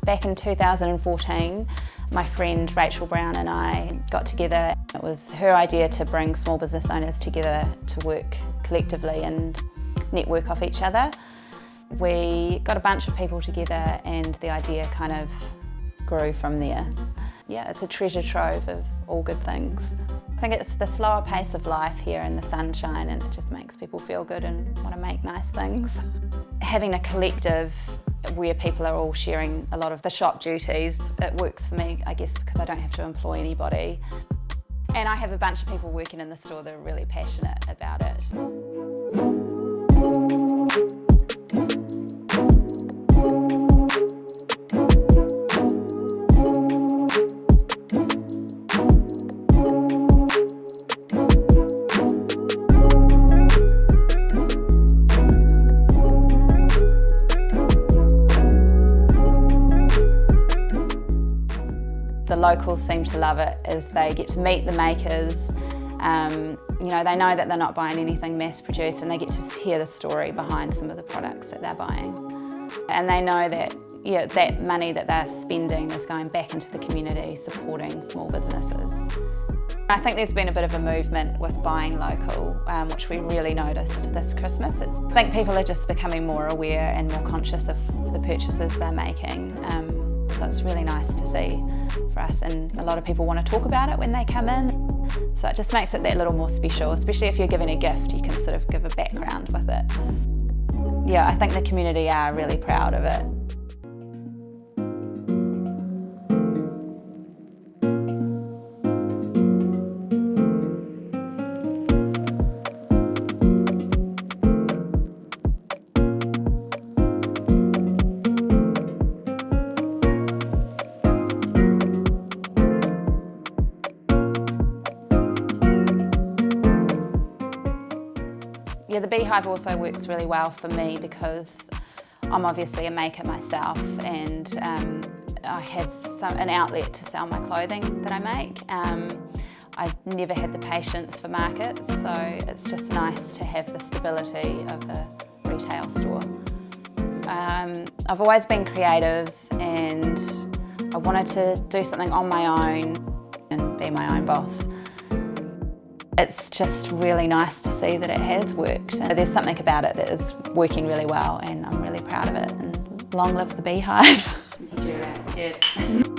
Back in 2014, my friend Rachel Brown and I got together. It was her idea to bring small business owners together to work collectively and network off each other. We got a bunch of people together and the idea kind of grew from there. Yeah, it's a treasure trove of all good things. I think it's the slower pace of life here in the sunshine, and it just makes people feel good and want to make nice things. Having a collective where people are all sharing a lot of the shop duties, it works for me, I guess, because I don't have to employ anybody. And I have a bunch of people working in the store that are really passionate about it. The locals seem to love it as they get to meet the makers. You know, they know that they're not buying anything mass produced, and they get to hear the story behind some of the products that they're buying. And they know that that money that they're spending is going back into the community, supporting small businesses. I think there's been a bit of a movement with buying local, which we really noticed this Christmas. I think people are just becoming more aware and more conscious of the purchases they're making. So it's really nice to see for us, and a lot of people want to talk about it when they come in. So it just makes it that little more special, especially if you're giving a gift, you can sort of give a background with it. Yeah, I think the community are really proud of it. Yeah, the Beehive also works really well for me because I'm obviously a maker myself, and I have an outlet to sell my clothing that I make. I've never had the patience for markets, so it's just nice to have the stability of a retail store. I've always been creative, and I wanted to do something on my own and be my own boss. It's just really nice to see that it has worked. There's something about it that is working really well, and I'm really proud of it. And long live the Beehive. Cheers. Cheers.